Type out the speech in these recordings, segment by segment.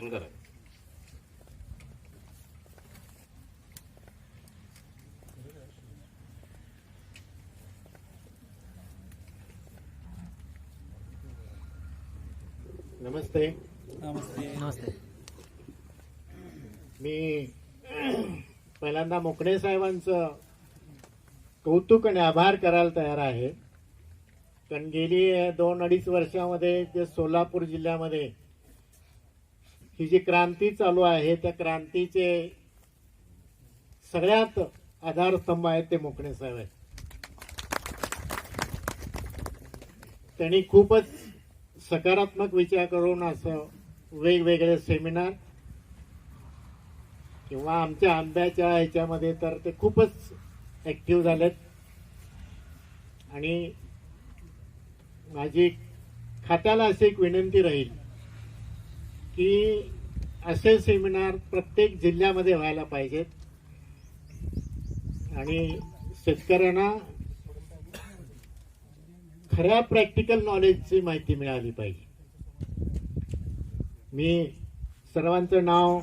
करा. नमस्ते. नमस्ते. नमस्ते. मी पहिल्यांदा मोकणे साहेबांचं कौतुक आणि आभार करायला तयार आहे. कारण गेली 2-2.5 वर्षामध्ये जे सोलापूर जिल्ह्यामध्ये ही जी क्रांती चालू आहे त्या क्रांतीचे सगळ्यात आधारस्तंभ आहेत ते मोकणे साहेब आहेत. त्यांनी खूपच सकारात्मक विचार करून असं वेगवेगळे सेमिनार किंवा आमच्या आंब्याच्या ह्याच्यामध्ये तर ते खूपच ऍक्टिव्ह झालेत. आणि माझी खात्याला अशी एक विनंती राहील की असे सेमिनार प्रत्येक जिल्ह्यामध्ये व्हायला पाहिजेत आणि शेतकऱ्यांना खऱ्या प्रॅक्टिकल नॉलेजची माहिती मिळाली पाहिजे. मी सर्वांचं नाव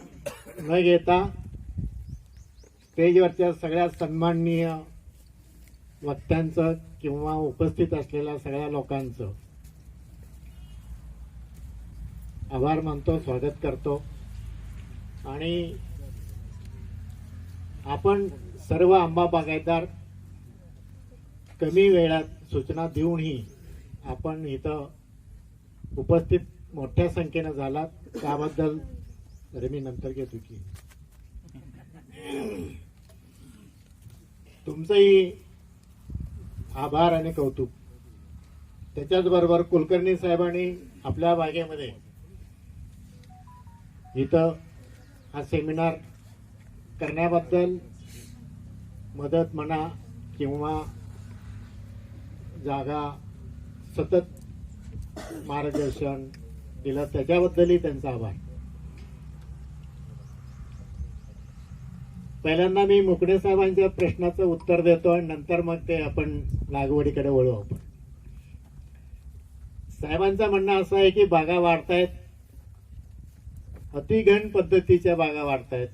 न घेता स्टेजवरच्या सगळ्या सन्माननीय वक्त्यांचं किंवा उपस्थित असलेल्या सगळ्या लोकांचं आभार मानतो, स्वागत करतो. आणि आपण सर्व आंबा बागायतदार कमी वेळात सूचना देऊनही आपण इथं उपस्थित मोठ्या संख्येनं झालात त्याबद्दल मी नंतर घेतो की तुमचंही आभार आणि कौतुक. त्याच्याच बरोबर कुलकर्णी साहेबांनी आपल्या बागेमध्ये इथं हा सेमिनार करण्याबद्दल मदत म्हणा किंवा जागा सतत मार्गदर्शन दिलं त्याच्याबद्दलही त्यांचा आभार. पहिल्यांदा मी मुकडे साहेबांच्या प्रश्नाचं उत्तर देतो आणि नंतर मग ते आपण लागवडीकडे वळू. आपण साहेबांचं म्हणणं असं आहे की बागा वाढतायत, अतिघन पद्धतीच्या बागा वाढतायत.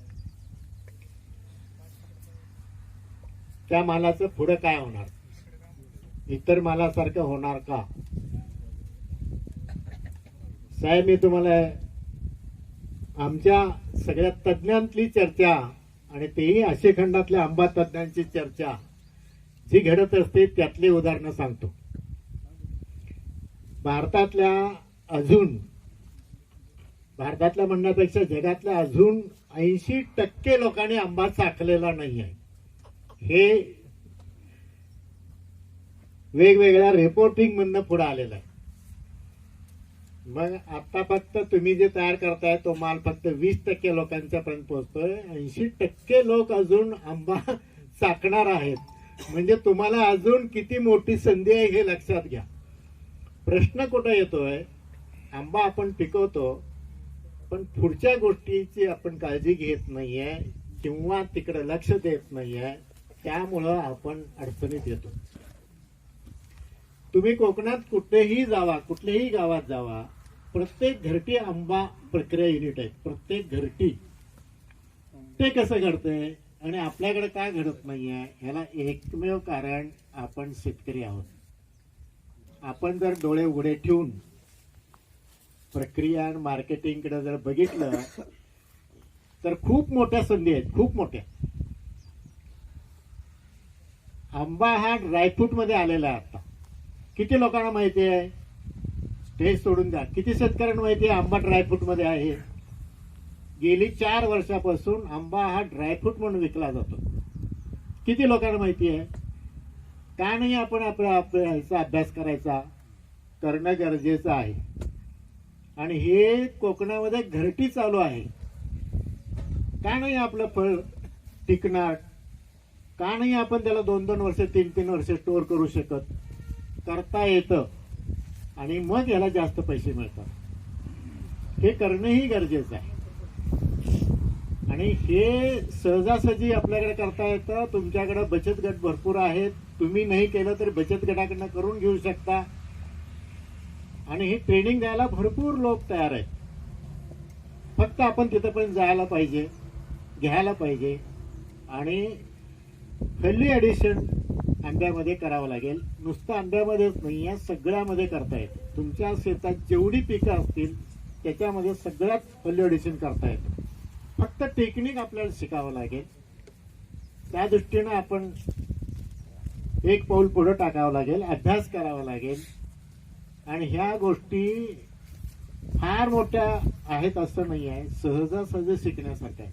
त्या मालाचं पुढं काय होणार, इतर मालासारखं होणार का? साहेब, मी तुम्हाला आमच्या सगळ्या तज्ञांतली चर्चा आणि तेही आशिया खंडातल्या आंबा तज्ञांची चर्चा जी घडत असते त्यातली उदाहरणं सांगतो. भारतातल्या म्हणण्यापेक्षा जगातल्या अजून 80% लोकांनी आंबा चाखलेला नाही आहे. हे वेगवेगळ्या रिपोर्टिंग मधनं पुढे आलेलं आहे. मग आता फक्त तुम्ही जे तयार करताय तो माल फक्त 20% लोकांच्या पर्यंत पोहोचतोय. 80% लोक अजून आंबा चाकणार आहेत. म्हणजे तुम्हाला अजून किती मोठी संधी आहे हे लक्षात घ्या. प्रश्न कुठे येतोय, आंबा आपण पिकवतो पण पुढच्या गोष्टीची आपण काळजी घेत नाहीये किंवा तिकडे लक्ष देत नाहीये, त्यामुळं आपण अडचणीत येतो. तुम्ही कोकणात कुठेही जावा, कुठल्याही गावात जावा, प्रत्येक घरटी आंबा प्रक्रिया युनिट आहे. प्रत्येक घरटी. ते कसं घडतंय आणि आपल्याकडे काय घडत नाहीये ह्याला एकमेव कारण आपण शेतकरी आहोत. आपण जर डोळे उघडे ठेवून प्रक्रिया आणि मार्केटिंगकडे जर बघितलं तर खूप मोठ्या संधी आहेत, खूप मोठ्या. आंबा हा ड्रायफ्रूट मध्ये आलेला आहे. आता किती लोकांना माहिती आहे? स्टेज सोडून द्या, किती शेतकऱ्यांना माहिती आहे आंबा ड्रायफ्रूट मध्ये आहे? गेली 4 वर्षापासून आंबा हा ड्रायफ्रूट म्हणून विकला जातो. किती लोकांना माहिती आहे? का नाही आपण ह्याचा अभ्यास करायचा? करणं गरजेचं आहे. आणि हे कोकणामध्ये घरटी चालू आहे. का नाही आपलं फळ टिकणार? का नाही आपण त्याला 2-2 वर्ष 3-3 वर्ष स्टोअर करू शकत? करता येतं आणि मग याला जास्त पैसे मिळतात. हे करणंही गरजेचं आहे. आणि हे सहजासहजी आपल्याकडे करता येतं. तुमच्याकडे बचत गट भरपूर आहेत. तुम्ही नाही केलं तरी बचत गटाकडनं करून घेऊ शकता. आणि ही ट्रेनिंग द्यायला भरपूर लोक तयार आहेत. फक्त आपण तिथपर्यंत जायला पाहिजे, घ्यायला पाहिजे आणि व्हॅल्यू ॲडिशन आंब्यामध्ये करावं लागेल. नुसतं आंब्यामध्येच नाही, या सगळ्यामध्ये करता येतं. तुमच्या शेतात जेवढी पिकं असतील त्याच्यामध्ये सगळ्यात व्हॅल्यू ॲडिशन करता येतं. फक्त टेक्निक आपल्याला शिकावं लागेल. त्या दृष्टीनं आपण एक पाऊल पुढे टाकावं लागेल, अभ्यास करावा लागेल. आणि ह्या गोष्टी फार मोठ्या आहेत असं नाही आहे, सहजासहजी शिकण्यासारखं आहे.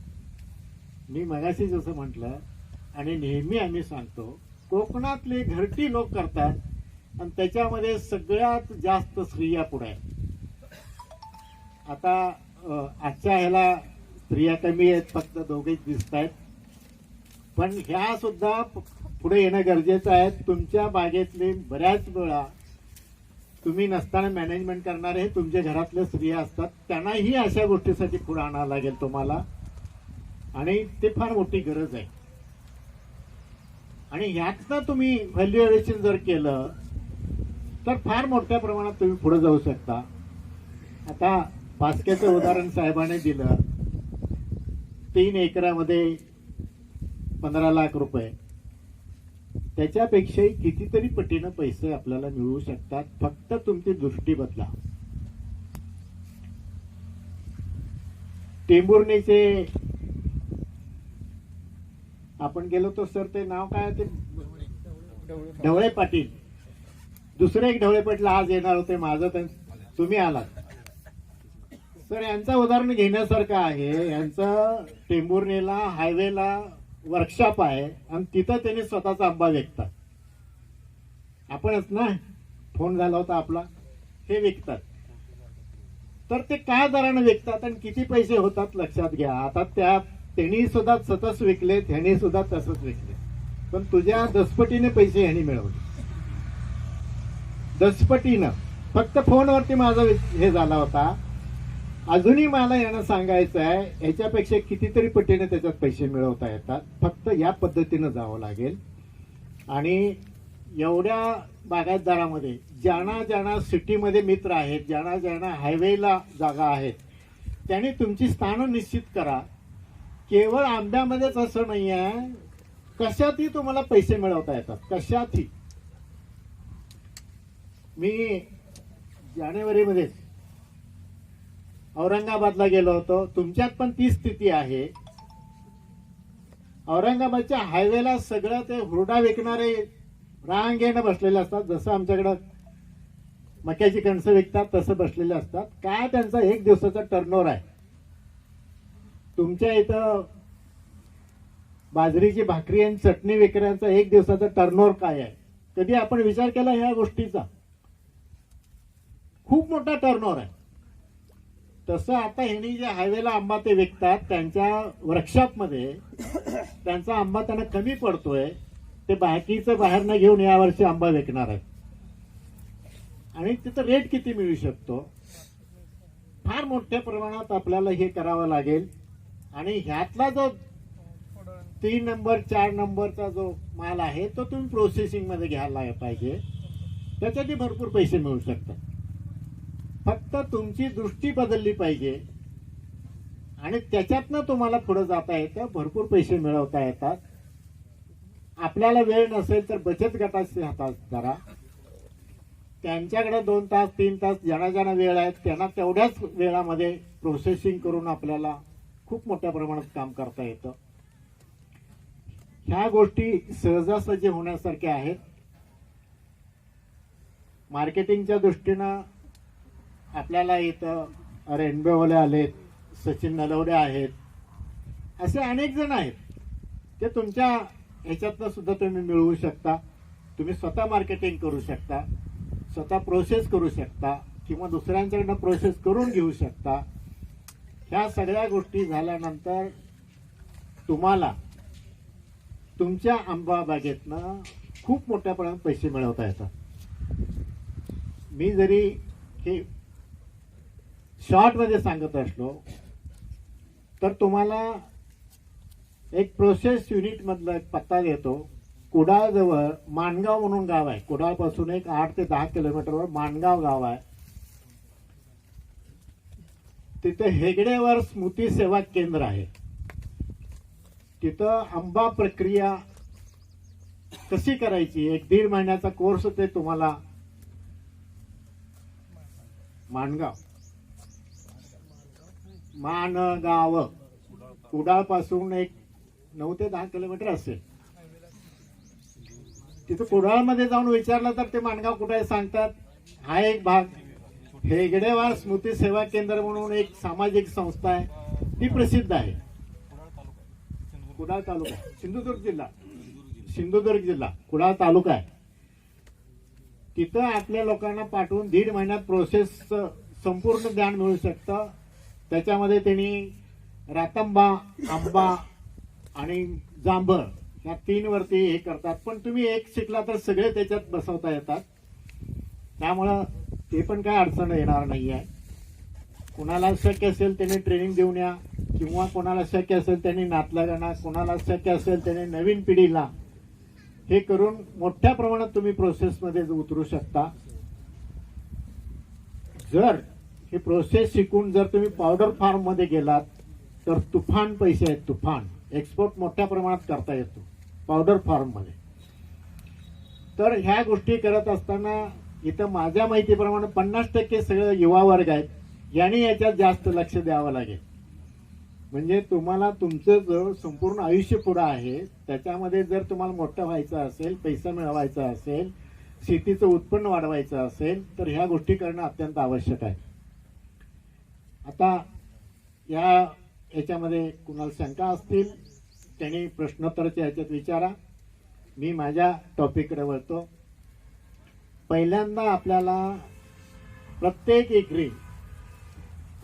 मी मगाशी जसं म्हटलं आणि नेहमी आम्ही सांगतो, कोकणातले घरटी लोक करतात आणि त्याच्यामध्ये सगळ्यात जास्त स्त्रिया पुढे आहेत. आता आजच्या ह्याला स्त्रिया कमी आहेत, फक्त दोघेच दिसत आहेत, पण ह्या सुद्धा पुढे येणं गरजेचं आहे. तुमच्या बागेतले बऱ्याच वेळा तुम्ही नसताना मॅनेजमेंट करणारे तुमच्या घरातल्या स्त्रिया असतात, त्यांनाही अशा गोष्टीसाठी पुढे आणावं लागेल तुम्हाला, आणि ते फार मोठी गरज आहे. आणि ह्यातनं तुम्ही व्हॅल्यू ॲडिशन जर केलं तर फार मोठ्या प्रमाणात तुम्ही पुढे जाऊ शकता. आता पाचक्याचं उदाहरण साहेबांनी दिलं, 3 एकरामध्ये 15 लाख रुपये, त्याच्यापेक्षाही कितीतरी पटीनं पैसे आपल्याला मिळू शकतात. फक्त तुमची दृष्टी बदला. टेंभुर्णीचे आपण गेलो तो सर, ते नाव काय ते ढवळे पाटील, दुसरे एक ढवळे पाटील आज येणार होते, माझं तुम्ही आलात सर. यांचं उदाहरण घेण्यासारखं आहे. यांचं टेंभुर्णीला हायवेला वर्कशॉप आहे आणि तिथं त्यांनी स्वतःचा आंबा विकतात. आपणच ना, फोन झाला होता आपला, हे विकतात. तर ते काय दराने विकतात आणि किती पैसे होतात लक्षात घ्या. आता त्यांनी सुद्धा सतत विकले, ह्यांनी सुद्धा तसंच विकले, पण तुझ्या 10 पटीने पैसे ह्यांनी मिळवले. 10 पटीनं. फक्त फोनवरती माझा हे झाला होता. अजूनही मला यानं सांगायचं आहे, याच्यापेक्षा कितीतरी पटीने त्याच्यात पैसे मिळवता येतात. फक्त या पद्धतीनं जावं लागेल. आणि एवढ्या बागायतदारामध्ये ज्यांना सिटीमध्ये मित्र आहेत, ज्यांना हायवेला जागा आहेत, त्यांनी तुमची स्थानं निश्चित करा. केवळ आंब्यामध्येच असं नाही आहे, कशातही तुम्हाला पैसे मिळवता येतात, कशातही. मी जानेवारीमध्येच औरंगाबादला गेलो होतो. तुमच्यात पण ती स्थिती आहे. औरंगाबादच्या हायवेला सगळं ते हुरडा विकणारे रांगेनं बसलेले असतात. जसं आमच्याकडं मक्याची कणसं विकतात तसं बसलेले असतात. काय त्यांचा 1 दिवसाचा टर्नओव्हर आहे. तुमच्या इथं बाजरीची भाकरी आणि चटणी विकण्याचा 1 दिवसाचा टर्नओव्हर काय आहे? कधी आपण विचार केला ह्या गोष्टीचा? खूप मोठा टर्नओव्हर आहे. तसं आता ह्यांनी जे हायवेला आंबा ते विकतात, त्यांच्या वर्कशॉपमध्ये त्यांचा आंबा त्यांना कमी पडतोय, ते बाकीचं बाहेर न घेऊन यावर्षी आंबा विकणार आहे. आणि तिथं रेट किती मिळू शकतो? फार मोठ्या प्रमाणात आपल्याला हे करावं लागेल. आणि ह्यातला जो 3 नंबर 4 नंबरचा जो माल आहे तो तुम्ही प्रोसेसिंग मध्ये घ्यायला पाहिजे. त्याच्यातही भरपूर पैसे मिळू शकतात. फक्त तुमची दृष्टी बदलली पाहिजे आणि त्याच्यातनं तुम्हाला पुढे जाता येतं, भरपूर पैसे मिळवता येतात. आपल्याला वेळ नसेल तर बचत गटाचे हातात करा. त्यांच्याकडे 2 तास 3 तास ज्यांना वेळ आहे त्यांना तेवढ्याच वेळामध्ये प्रोसेसिंग करून आपल्याला खूप मोठ्या प्रमाणात काम करता येतं. ह्या गोष्टी सहजासहजी होण्यासारख्या आहेत. मार्केटिंगच्या दृष्टीनं आपल्याला इथं रेनबोवाले आलेत, सचिन नलवडे आहेत, असे अनेक जण आहेत. ते तुमच्या ह्याच्यातनं सुद्धा तुम्ही मिळवू शकता. तुम्ही स्वतः मार्केटिंग करू शकता, स्वतः प्रोसेस करू शकता किंवा दुसऱ्यांच्याकडनं प्रोसेस करून घेऊ शकता. ह्या सगळ्या गोष्टी झाल्यानंतर तुम्हाला तुमच्या आंबा बागेतनं खूप मोठ्या प्रमाणात पैसे मिळवता येतात. मी जरी हे शॉर्ट मध्ये सांगत असलो तर तुम्हाला एक प्रोसेस युनिट मधला एक पत्ता देतो. कुडाळ जवळ माणगाव म्हणून गाव आहे. कुडाळ पासून एक 8 ते 10 किलोमीटरवर माणगाव गाव आहे. तिथं हेगडेवर स्मृती सेवा केंद्र आहे. तिथं आंबा प्रक्रिया कशी करायची, 1-1.5 महिन्याचा कोर्स ते तुम्हाला माणगाव कुडाळ पासून एक 9 ते 10 किलोमीटर असेल. तिथं कुडाळमध्ये जाऊन विचारलं तर ते माणगाव कुठे आहे सांगतात. हा एक भाग हेगडेवार स्मृती सेवा केंद्र म्हणून एक सामाजिक संस्था आहे, ती प्रसिद्ध आहे. कुडाळ तालुका, सिंधुदुर्ग जिल्हा कुडाळ तालुका आहे. तिथं आपल्या लोकांना पाठवून 1.5 महिन्यात प्रोसेस संपूर्ण ज्ञान मिळू शकतं. त्याच्यामध्ये त्यांनी रातंबा, आंबा आणि जांभळ या 3 वरती हे करतात. पण तुम्ही एक शिकला तर सगळे त्याच्यात बसवता येतात. त्यामुळं ते पण काय अडचण येणार नाही आहे. कोणाला शक्य असेल त्याने ट्रेनिंग देऊन या, किंवा कोणाला शक्य असेल त्यांनी नातलगांना, कोणाला शक्य असेल त्याने नवीन पिढीला हे करून मोठ्या प्रमाणात तुम्ही प्रोसेसमध्ये उतरू शकता. जर ही प्रोसेस शिकून जर तुम्ही पावडर फार्म मध्ये गेलात तर तुफान पैसे आहेत. तुफान एक्सपोर्ट मोठ्या प्रमाणात करता येतो पावडर फार्म मध्ये. तर ह्या गोष्टी करत असताना इथं माझ्या माहितीप्रमाणे 50% सगळं युवा वर्ग आहेत. यांनी याच्यात जास्त लक्ष द्यावं लागेल. म्हणजे तुम्हाला तुमचं जो संपूर्ण आयुष्य पुढं आहे त्याच्यामध्ये जर तुम्हाला मोठं व्हायचं असेल, पैसा मिळवायचा असेल, शेतीचं उत्पन्न वाढवायचं असेल तर ह्या गोष्टी करणं अत्यंत आवश्यक आहे. आता याच्यामध्ये कुणाला शंका असतील त्यांनी प्रश्नोत्तराच्या याच्यात विचारा. मी माझ्या टॉपिककडे वळतो. पहिल्यांदा आपल्याला प्रत्येक एकरी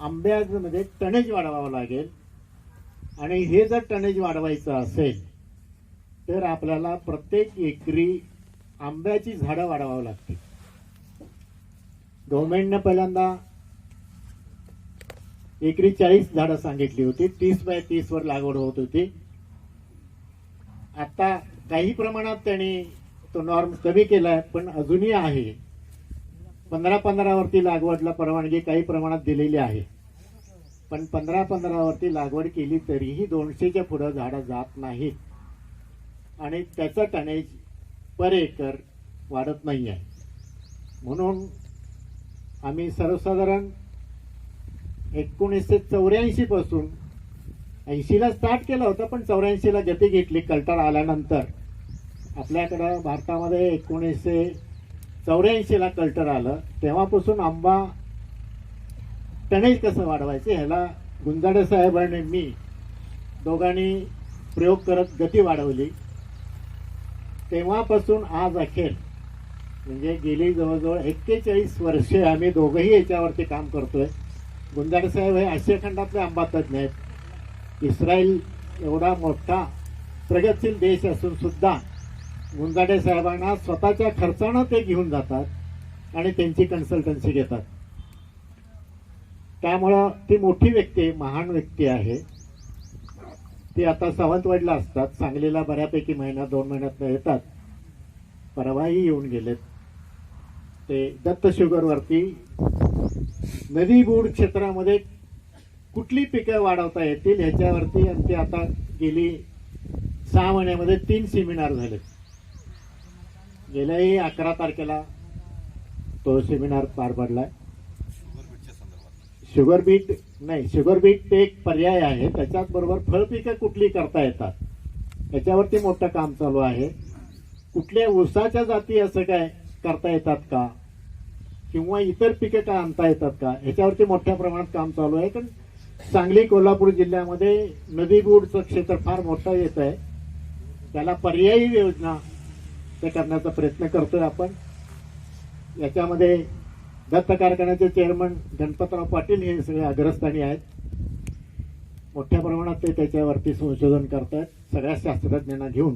आंब्यामध्ये टनेज वाढवावं लागेल. आणि हे जर टनेज वाढवायचं असेल तर आपल्याला प्रत्येक एकरी आंब्याची झाडं वाढवावं लागतील. गव्हर्नमेंटनं पहिल्यांदा एकरी 40 झाडं सांगितली होती. 30x30 वर लागवड होत होती. आता काही प्रमाणात त्यांनी तो नॉर्म कमी केलाय, पण अजूनही आहे. 15-15 वरती लागवडला परवानगी काही प्रमाणात दिलेली आहे. पण 15-15 वरती लागवड केली तरीही 200च्या पुढे झाडं जात नाहीत आणि त्याचं टनेज पर एकर वाढत नाही आहे. म्हणून आम्ही सर्वसाधारण 1984 पासून 80ला स्टार्ट केलं होतं, पण 84ला गती घेतली कल्टर आल्यानंतर. आपल्याकडं भारतामध्ये 1984ला कल्टर आलं. तेव्हापासून आंबा टनेज कसं वाढवायचं ह्याला गुंजाडे साहेब आणि मी दोघांनी प्रयोग करत गती वाढवली. तेव्हापासून आज अखेर म्हणजे गेली जवळजवळ 41 वर्षे आम्ही दोघंही याच्यावरती काम करतोय. गुंजाडे साहेब हे आशिया खंडातले आंबा तज्ञ आहेत. इस्रायल एवढा मोठा प्रगतशील देश असून सुद्धा गुंजाडे साहेबांना स्वतःच्या खर्चानं ते घेऊन जातात आणि त्यांची कन्सल्टन्सी घेतात. त्यामुळं ती मोठी व्यक्ती, महान व्यक्ती आहे. ती आता सावंतवाडीला असतात. सांगलीला बऱ्यापैकी 1-2 महिन्यात येतात. परवाही येऊन गेलेत. ते दत्त शुगरवरती नदी बुड क्षेत्रामध्ये कुठली पिकं वाढवता येतील ह्याच्यावरती, आणि ते आता गेली 6 महिन्यामध्ये 3 सेमिनार झालेत. गेल्याही 11 तारखेला तो सेमिनार पार पडलाय. शुगर बीट ते एक पर्याय आहे. त्याच्याच बरोबर फळपिकं कुठली करता येतात याच्यावरती मोठं काम चालू आहे. कुठल्या ऊसाच्या जाती असं काय करता येतात का, किंवा इतर पिकं काय आणता येतात का, ह्याच्यावरती मोठ्या प्रमाणात काम चालू आहे. कारण सांगली कोल्हापूर जिल्ह्यामध्ये नदीबूडचं क्षेत्र फार मोठं येत आहे. त्याला पर्यायी योजना ते करण्याचा प्रयत्न करतोय आपण. याच्यामध्ये दत्त कारखान्याचे चेअरमन गणपतराव पाटील हे सगळे अग्रस्थानी आहेत. मोठ्या प्रमाणात ते त्याच्यावरती संशोधन करतात सगळ्या शास्त्रज्ञांना घेऊन.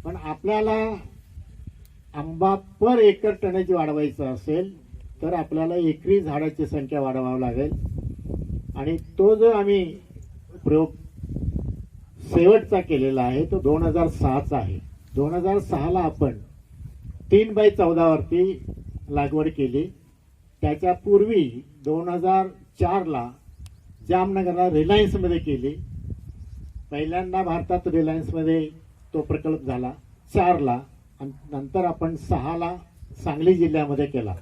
पण आपल्याला आंबा पर एकर टनेज वाढवायचं असेल तर आपल्याला एकरी झाडाची संख्या वाढवावी लागेल. आणि तो जो आम्ही प्रयोग शेवटचा केलेला आहे तो 2006चा आहे. 2006ला आपण 3x14 वरती लागवड केली. त्याच्या पूर्वी 2004 4ला जामनगरला रिलायन्समध्ये केली. पहिल्यांदा भारतात रिलायन्समध्ये तो प्रकल्प झाला 4ला, आणि नंतर आपण 6ला सांगली जिल्ह्यामध्ये केला.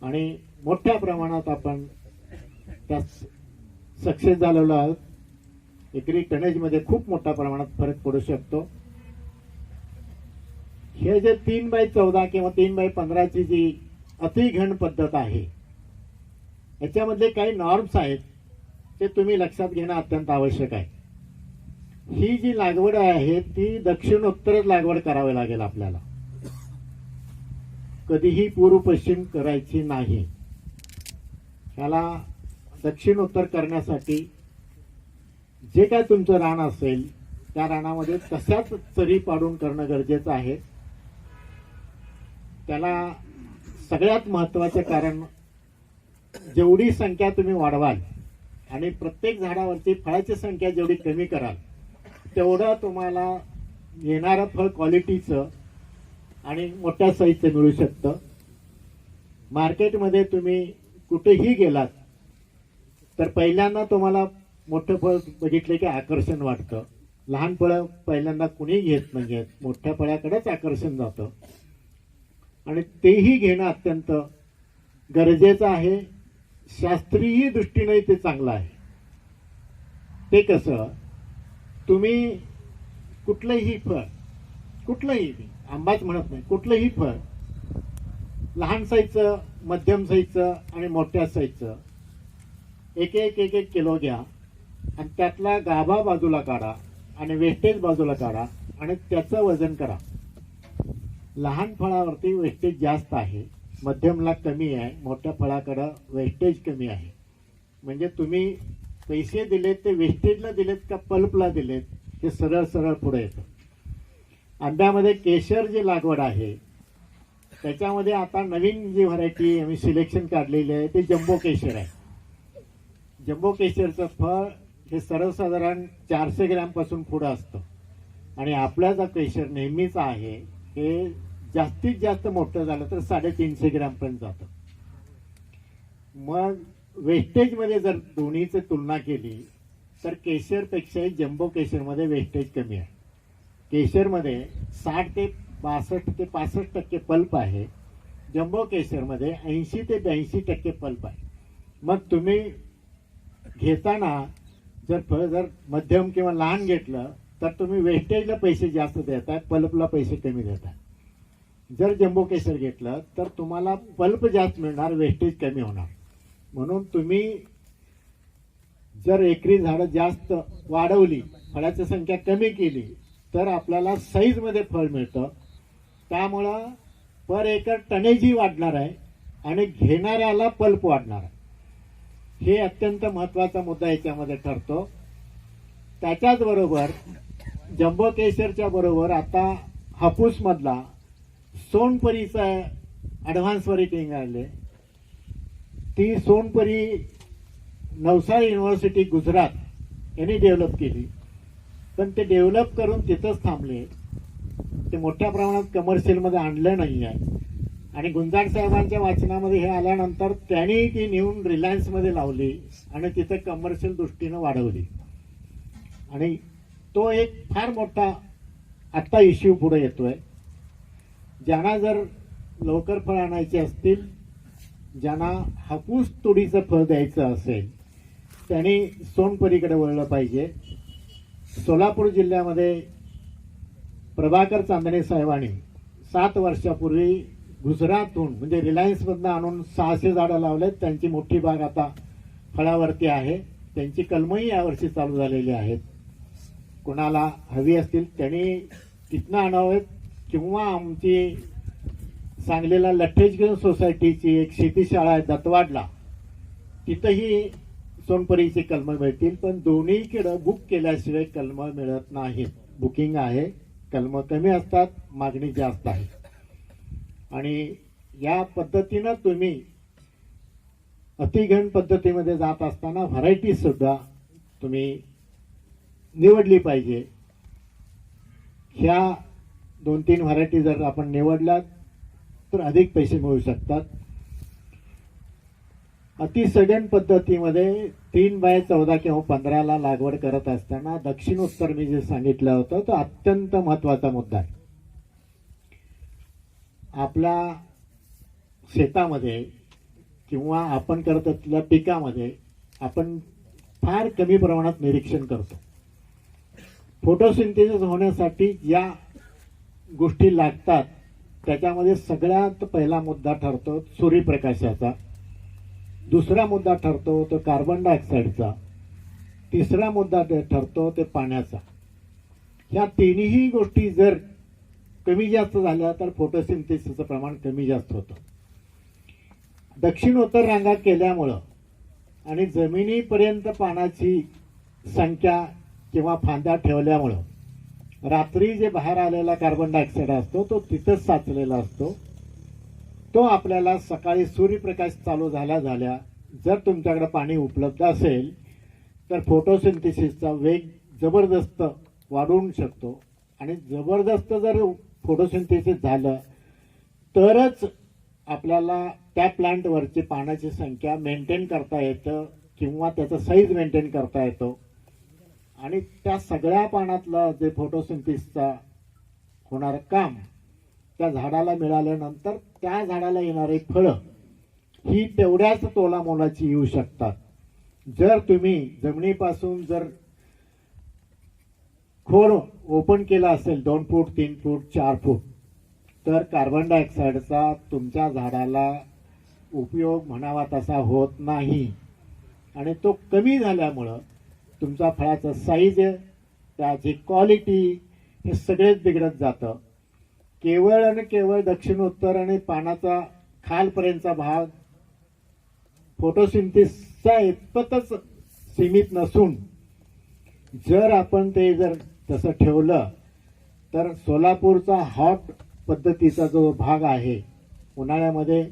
आणि मोठ्या प्रमाणात आपण त्यात सक्सेस झालेलो आहोत. एकरी टनेजमध्ये खूप मोठ्या प्रमाणात फरक पडू शकतो. हे जे 3x14 किंवा 3x15ची जी अतिघन पद्धत आहे, याच्यामधले काही नॉर्म्स आहेत ते तुम्ही लक्षात घेणं अत्यंत आवश्यक आहे. ही जी लागवड आहे ती दक्षिणोत्तर लागवड करावी लागेल आपल्याला, कधीही पूर्व पश्चिम करायची नाही. त्याला दक्षिणोत्तर करण्यासाठी जे काय तुमचं रान असेल त्या रानामध्ये तशाच चरी पाडून करणं गरजेचं आहे. त्याला सगळ्यात महत्वाचं कारण, जेवढी संख्या तुम्ही वाढवाल आणि प्रत्येक झाडावरची फळाची संख्या जेवढी कमी कराल तेवढं तुम्हाला येणारं फळ क्वालिटीचं आणि मोठ्या साईजचं मिळू शकतं. मार्केटमध्ये तुम्ही कुठेही गेलात तर पहिल्यांदा तुम्हाला मोठं फळ बघितले की आकर्षण वाटतं. लहान फळं पहिल्यांदा कुणी घेत नाहीयेत, मोठ्या फळाकडेच आकर्षण जातं आणि तेही घेणं अत्यंत गरजेचं आहे. शास्त्रीय दृष्टीने ते चांगलं आहे. ते कसं, तुम्ही कुठलंही फळ, कुठलंही, आंबाच म्हणत नाही, कुठलंही फळ लहान साईजचं, मध्यम साईजचं आणि मोठ्या साईजचं एक एक किलो घ्या आणि त्यातला गाभा बाजूला काढा आणि वेस्टेज बाजूला काढा आणि त्याचं वजन करा. लहान फळावरती वेस्टेज जास्त आहे, मध्यमला कमी आहे, मोठ्या फळाकडं वेस्टेज कमी आहे. म्हणजे तुम्ही पैसे दिलेत ते वेस्टेजला दिलेत का पल्पला दिलेत हे सरळ सरळ पुढे येतं. आंब्यामध्ये केशर जी लागवड आहे त्याच्यामध्ये आता नवीन जी व्हरायटी आम्ही सिलेक्शन काढलेली आहे ते जम्बो केशर आहे. जम्बो केशरचं फळ हे सर्वसाधारण 400 ग्रॅमपासून पुढं असतं आणि आपला जो केशर नेहमीचा आहे हे जास्तीत जास्त मोठं झालं तर 350 ग्रॅमपर्यंत जातं. मग वेस्टेजमध्ये जर दोन्हीची तुलना केली तर केशरपेक्षाही जम्बो केशरमध्ये वेस्टेज कमी आहे. केशरमध्ये 60 ते 62 ते 65% पल्प आहे, जम्बो केशरमध्ये 80 ते 82% पल्प आहे. मग तुम्ही घेताना जर फळ जर मध्यम किंवा लहान घेतलं तर तुम्ही वेस्टेजला पैसे जास्त देताय, पल्पला पैसे कमी देताय. जर जम्बो केशर घेतलं तर तुम्हाला पल्प जास्त मिळणार, वेस्टेज कमी होणार. म्हणून तुम्ही जर एकरी झाडं जास्त वाढवली, फळाची संख्या कमी केली तर आपल्याला साईजमध्ये फळ मिळतं. त्यामुळं पर एकर टनेजही वाढणार आहे आणि घेणाऱ्याला पल्प वाढणार आहे. हे अत्यंत महत्वाचा मुद्दा याच्यामध्ये ठरतो. त्याच्याच बरोबर जम्बो केशरच्या बरोबर आता हापूस मधला सोनपरीचा ऍडव्हान्स व्हरायटी निघाले. ती सोनपरी नवसारी युनिव्हर्सिटी गुजरात यांनी डेव्हलप केली, पण ते डेव्हलप करून तिथंच थांबले. ते मोठ्या प्रमाणात कमर्शियलमध्ये आणलं नाही आहे. आणि गुंजाड साहेबांच्या वाचनामध्ये हे आल्यानंतर त्यांनी ती नेऊन रिलायन्समध्ये लावली आणि तिथं कमर्शियल दृष्टीनं वाढवली. आणि तो एक फार मोठा आत्ता इश्यू पुढे येतोय. ज्यांना जर लवकर फळ आणायचे असतील, ज्यांना हापूस तुडीचं फळ द्यायचं असेल, त्यांनी सोनपरीकडे वळलं पाहिजे. सोलापूर जिल्ह्यामध्ये प्रभाकर चांदणे साहेबांनी 7 वर्षापूर्वी गुजरातहून म्हणजे रिलायन्समधनं आणून 600 झाडं लावलेत. त्यांची मोठी बाग आता फळावरती आहे. त्यांची कलमही यावर्षी चालू झालेली आहेत. कोणाला हवी असतील त्यांनी तिथनं आणावेत किंवा आमची सांगलीला लठ्ठेजगंज सोसायटीची एक शेतीशाळा आहे दत्तवाडला, तिथंही सोनपरीची कलमं मिळतील. पण दोन्हीकडे बुक केल्याशिवाय कलमं मिळत नाहीत. बुकिंग आहे, कलमं कमी असतात, मागणी जास्त आहे. आणि या पद्धतीनं तुम्ही अतिघन पद्धतीमध्ये जात असताना व्हरायटी सुद्धा तुम्ही निवडली पाहिजे. ह्या 2-3 व्हरायटी जर आपण निवडल्यात तर अधिक पैसे मिळू शकतात. अतिसघन पद्धतीमध्ये 3/14 किंवा 15 लागवड करत असताना दक्षिण उत्तर मी जे सांगितलं होतं तो अत्यंत महत्वाचा मुद्दा आहे. आपल्या शेतामध्ये किंवा आपण करत असलेल्या पिकामध्ये आपण फार कमी प्रमाणात निरीक्षण करतो. फोटोसिंथेसिस होण्यासाठी ज्या गोष्टी लागतात त्याच्यामध्ये सगळ्यात पहिला मुद्दा ठरतो सूर्यप्रकाशाचा, दुसरा मुद्दा ठरतो तो कार्बन डायऑक्साईडचा, तिसरा मुद्दा ठरतो ते पाण्याचा. ह्या तिन्ही गोष्टी जर कमी जास्त झाल्या तर फोटोसिंथेसिसचं प्रमाण कमी जास्त होतं. दक्षिण उत्तर रांगा केल्यामुळं आणि जमिनीपर्यंत पाण्याची संख्या किंवा फांद्या ठेवल्यामुळं रात्री जे बाहेर आलेला कार्बन डायऑक्साईड असतो तो तिथंच साचलेला असतो. तो आपल्याला सकाळी सूर्यप्रकाश चालू झाल्या जर तुमच्याकडे पाणी उपलब्ध असेल तर फोटोसिंथेसिसचा वेग जबरदस्त वाढवू शकतो. आणि जबरदस्त जर फोटोसिंथेसिस झालं तरच आपल्याला त्या प्लांटवरची पाण्याची संख्या मेंटेन करता येतं किंवा त्याचा साईज मेंटेन करता येतो. आणि त्या सगळ्या पाण्यातलं जे फोटोसिंथेसिसचा होणारं काम त्या झाडाला मिळाल्यानंतर त्या झाडाला येणारी फळं ही तेवढ्याच तोलामोलाची येऊ शकतात. जर तुम्ही जमिनीपासून जर खोड ओपन केला असेल 2 फूट 3 फूट 4 फूट तर कार्बन डायऑक्साईडचा तुमच्या झाडाला उपयोग म्हणावा तसा होत नाही. आणि तो कमी झाल्यामुळं तुमचा फळाचा साईज, त्याची क्वालिटी हे सगळेच बिघडत जातं. केवळ आणि केवळ दक्षिण उत्तर आणि पानाचा खालपर्यंतचा भाग फोटोसिंथेसिसच्या इतपतच सीमित नसून जर आपण ते जर तसं ठेवलं तर सोलापूरचा हॉट पद्धतीचा जो भाग आहे उन्हाळ्यामध्ये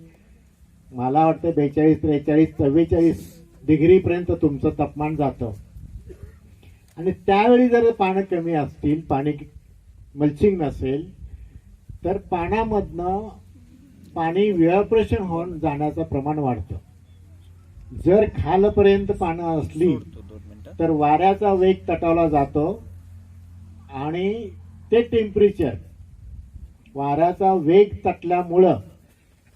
मला वाटतं 42, 43, 44 डिग्रीपर्यंत तुमचं तापमान जातं. आणि त्यावेळी जर पानं कमी असतील, पाणी मल्चिंग नसेल तर पानामधनं पाणी इव्हॅपोरेशन होऊन जाण्याचं प्रमाण वाढतं. जर खालपर्यंत पानं असली तर वाऱ्याचा वेग तटावला जातो आणि ते टेम्परेचर वाऱ्याचा वेग तटल्यामुळं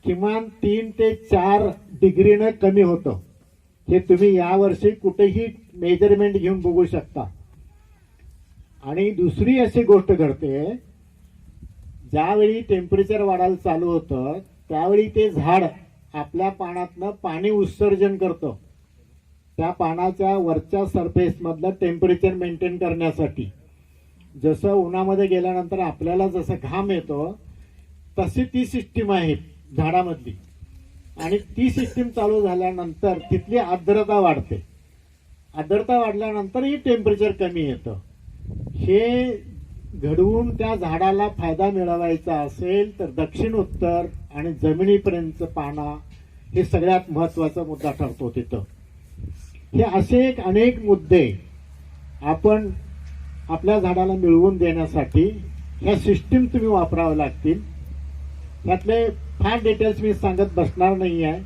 किमान 3 ते 4 डिग्रीनं कमी होतं. हे तुम्ही यावर्षी कुठेही मेजरमेंट घेऊन बघू शकता. आणि दुसरी अशी गोष्ट घडते, ज्यावेळी टेम्परेचर वाढायला चालू होतं त्यावेळी ते झाड आपल्या पानातनं पाणी उत्सर्जन करतं. त्या पानाच्या वरच्या सरफेस मधलं टेम्परेचर मेंटेन करण्यासाठी. जसं उन्हामध्ये गेल्यानंतर आपल्याला जसं घाम येतो तशी ती सिस्टीम आहे झाडामधली. आणि ती सिस्टीम चालू झाल्यानंतर तिथली आर्द्रता वाढते. आर्द्रता वाढल्यानंतरही टेम्परेचर कमी येतं. हे घडवून त्या झाडाला फायदा मिळवायचा असेल तर दक्षिण उत्तर आणि जमिनीपर्यंत पाना हे सगळ्यात महत्वाचा मुद्दा ठरतो तिथं. हे असे अनेक मुद्दे आपण आपल्या झाडाला मिळवून देण्यासाठी ह्या सिस्टीम तुम्ही वापराव्या लागतील. यातले फार डिटेल्स मी सांगत बसणार नाही आहे,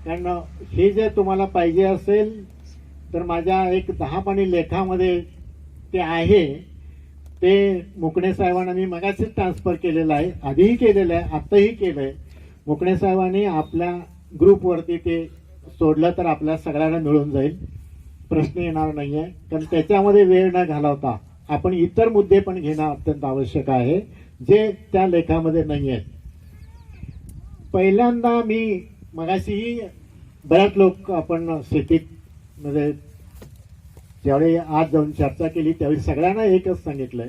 कारण हे जे तुम्हाला पाहिजे असेल तर माझ्या एक 10 पानी लेखामध्ये ते आहे. ते मुकणे साहेबांना मी मगाशीच ट्रान्सफर केलेलं आहे, आधीही केलेलं आहे, आत्ताही केलंय. मुकणे साहेबांनी आपल्या ग्रुपवरती ते सोडलं तर आपल्या सगळ्यांना मिळून जाईल, प्रश्न येणार नाहीये. कारण त्याच्यामध्ये वेळ न घालवता आपण इतर मुद्दे पण घेणं अत्यंत आवश्यक आहे जे त्या लेखामध्ये नाही आहेत. पहिल्यांदा मी मगाशीही बऱ्याच लोक आपण शेतीत मध्ये ज्यावेळी आज जाऊन चर्चा केली त्यावेळी सगळ्यांना एकच सांगितलंय,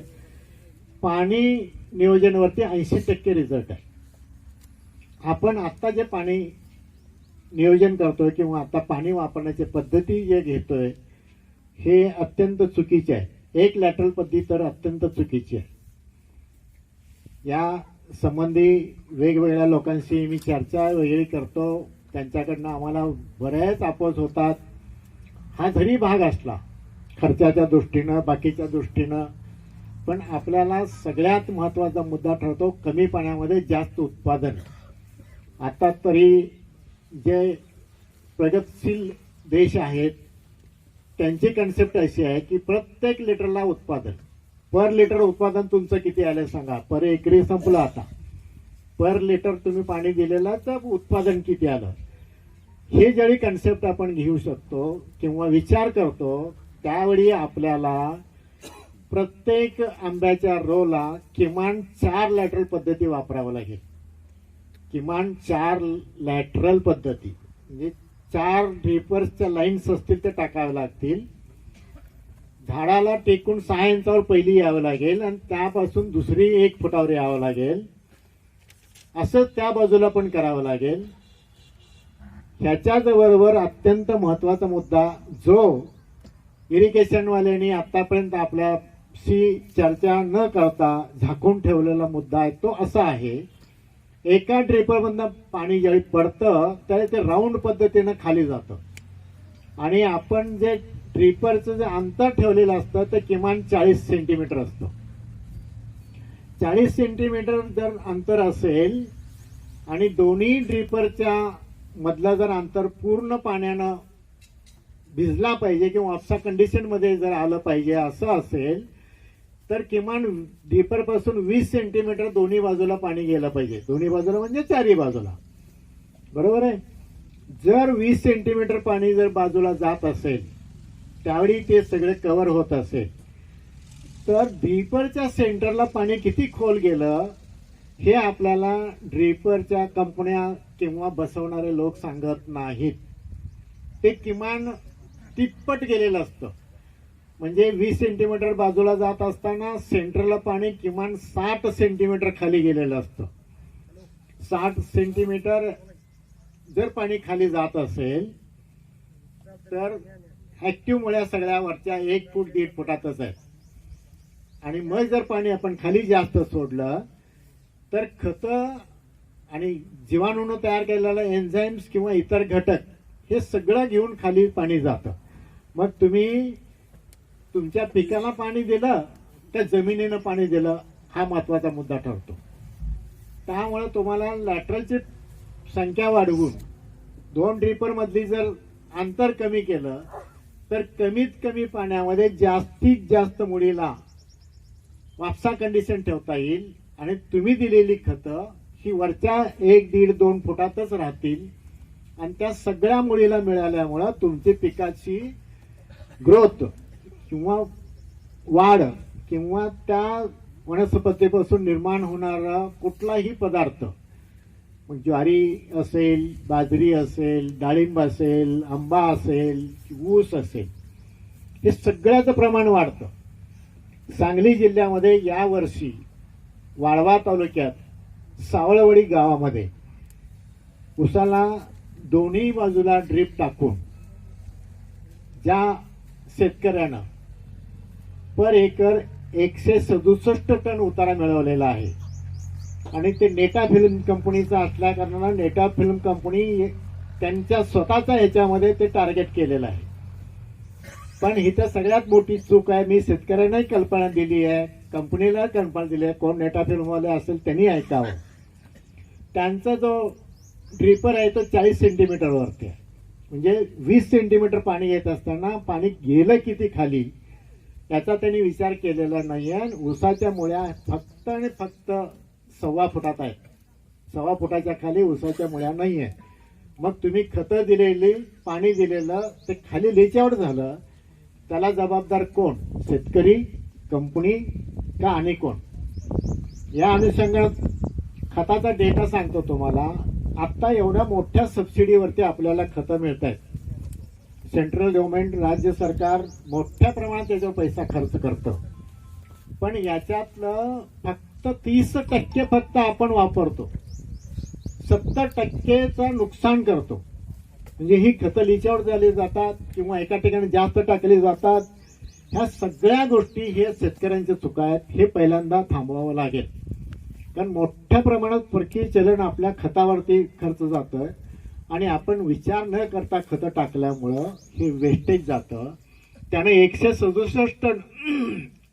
पाणी नियोजनावरती 80% रिझल्ट आहे. आपण आता जे पाणी नियोजन करतोय किंवा आता पाणी वापरण्याची पद्धती जे घेतोय हे अत्यंत चुकीचे आहे. एक लॅटरल पद्धती तर अत्यंत चुकीची आहे. या संबंधी वेगवेगळ्या लोकांशी मी चर्चा वगैरे करतो, त्यांच्याकडनं आम्हाला बऱ्याच अपोज होतात. हा जरी भाग असला खर्चाच्या दृष्टीनं बाकीच्या दृष्टीनं, पण आपल्याला सगळ्यात महत्वाचा मुद्दा ठरतो कमी पाण्यामध्ये जास्त उत्पादन. आता तरी जे प्रगतशील देश आहेत त्यांची कन्सेप्ट अशी आहे की प्रत्येक लिटरला उत्पादन, पर लिटर उत्पादन तुमचं किती आलं सांगा. पर एकरी संपलं आता. पर लिटर तुम्ही पाणी दिलेलं तर उत्पादन किती आलं, हे ज्यावेळी कन्सेप्ट आपण घेऊ शकतो किंवा विचार करतो त्यावेळी आपल्याला प्रत्येक आंब्याच्या रोला किमान 4 लॅटरल पद्धती वापरावं लागेल. किमान 4 लॅटरल पद्धती म्हणजे 4 ड्रिपर्सच्या लाईन्स असतील ते टाकावे लागतील. झाडाला टेकून 6 इंचावर पहिली यावं लागेल आणि त्यापासून दुसरी 1 फुटावर यावं लागेल. असं त्या बाजूला पण करावं लागेल. ह्याच्याच बरोबर अत्यंत महत्वाचा मुद्दा जो इरिगेशनवाल्यांनी आतापर्यंत आपल्याशी चर्चा न करता झाकून ठेवलेला मुद्दा आहे तो असा आहे, एका ड्रिपरमधनं पाणी ज्यावेळी पडतं त्यावेळी ते राऊंड पद्धतीनं खाली जातं आणि आपण जे ड्रिपरचं जे अंतर ठेवलेलं असतं ते किमान 40 सेंटीमीटर असतं. 40 सेंटीमीटर जर अंतर असेल आणि दोन्ही ड्रिपरच्या मधलं जर अंतर पूर्ण पाण्यानं भिजला पाहिजे किंवा अपसा कंडिशन मध्ये जर आलं पाहिजे असं असेल तर किमान ड्रिपर पासून 20 सेंटीमीटर दोन्ही बाजूला पाणी गेलं पाहिजे. दोन्ही बाजूला म्हणजे 4ही बाजूला. बरोबर आहे. जर 20 सेंटीमीटर पाणी जर बाजूला जात असेल त्यावेळी ते सगळे कव्हर होत असेल तर ड्रिपरच्या सेंटरला पाणी किती खोल गेलं हे आपल्याला ड्रिपरच्या कंपन्या किंवा बसवणारे लोक सांगत नाहीत. ते किमान तिप्पट गेलेलं असतं. म्हणजे 20 सेंटीमीटर बाजूला जात असताना सेंटरला पाणी किमान 60 सेंटीमीटर खाली गेलेलं असतं. 60 सेंटीमीटर जर पाणी खाली जात असेल तर ऍक्टिव्ह मुळ्या सगळ्या वरच्या 1 फूट 1.5 फुटातच आहेत. आणि मग जर पाणी आपण खाली जास्त सोडलं तर खतं आणि जीवाणूनं तयार केलेलं एन्झाईम्स किंवा इतर घटक हे सगळं घेऊन खाली पाणी जातं. मग तुम्ही तुमच्या पिकाला पाणी दिलं त्या जमिनीनं पाणी दिलं हा महत्वाचा मुद्दा ठरतो. त्यामुळे तुम्हाला लॅटरलची संख्या वाढवून 2 ड्रिपर मधली जर अंतर कमी केलं तर कमीत कमी पाण्यामध्ये जास्तीत जास्त मुळीला वापसा कंडिशन ठेवता येईल आणि तुम्ही दिलेली खतं ही वरच्या 1-1.5-2 फुटातच राहतील आणि त्या सगळ्या मुळीला मिळाल्यामुळं तुमची पिकाची ग्रोथ किंवा वाढ किंवा त्या वनस्पतीपासून निर्माण होणारा कुठलाही पदार्थ ज्वारी असेल, बाजरी असेल, डाळिंब असेल, आंबा असेल, ऊस असेल, हे सगळ्याचं प्रमाण वाढतं. सांगली जिल्ह्यामध्ये यावर्षी वाळवा तालुक्यात सावळवडी गावामध्ये उसाला दोन्ही बाजूला ड्रीप टाकून ज्या शेतकऱ्यानं पर एकर 167 टन उतारा मिळवलेला आहे आणि ते नेटा फिल्म कंपनीचा असल्या कारणानं नेटा फिल्म कंपनी त्यांच्या स्वतःच्या ह्याच्यामध्ये ते टार्गेट केलेलं आहे. पण इथं सगळ्यात मोठी चूक आहे. मी शेतकऱ्यांनाही कल्पना दिली आहे, कंपनीला कल्पना दिली आहे. कोण नेटा फिल्मवाले असेल त्यांनी ऐकावं. त्यांचा जो ड्रिपर आहे तो 40 सेंटीमीटर वरती आहे. म्हणजे 20 सेंटीमीटर पाणी येत असताना पाणी गेलं किती खाली याचा त्यांनी विचार केलेला नाहीये. ऊसाच्या मुळ्या फक्त आणि फक्त 1.25 फुटात आहेत. 1.25 फुटाच्या खाली ऊसाच्या मुळ्या नाहीये. मग तुम्ही खतं दिलेली, पाणी दिलेलं ते खाली लीचआउट झालं, त्याला जबाबदार कोण? शेतकरी, कंपनी का आणि कोण? या अनुषंगात खताचा डेटा सांगतो तुम्हाला. आता एवढ्या मोठ्या सबसिडीवरती आपल्याला खतं मिळत आहेत. सेंट्रल गव्हर्नमेंट, राज्य सरकार मोठ्या प्रमाणात त्याच्यावर पैसा खर्च करतं. पण याच्यातलं फक्त 30% फक्त आपण वापरतो, 70%चं नुकसान करतो. म्हणजे ही खतं लीचआउट झाली जातात किंवा एका ठिकाणी जास्त टाकली जातात. ह्या सगळ्या गोष्टी हे शेतकऱ्यांच्या चुका आहेत. हे पहिल्यांदा थांबवावं लागेल. कारण मोठ्या प्रमाणात परकीय चलन आपल्या खतावरती खर्च जातं आणि आपण विचार न करता खतं टाकल्यामुळं हे वेस्टेज जातं. त्याने 167 टन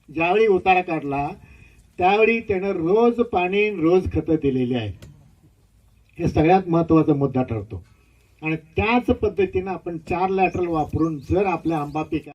ज्यावेळी उतारा काढला त्यावेळी त्यानं रोज पाणी रोज खतं दिलेली आहेत. हे सगळ्यात महत्वाचा मुद्दा ठरतो. आणि त्याच पद्धतीनं आपण 4 लॅटरल वापरून जर आपल्या आंबा पिका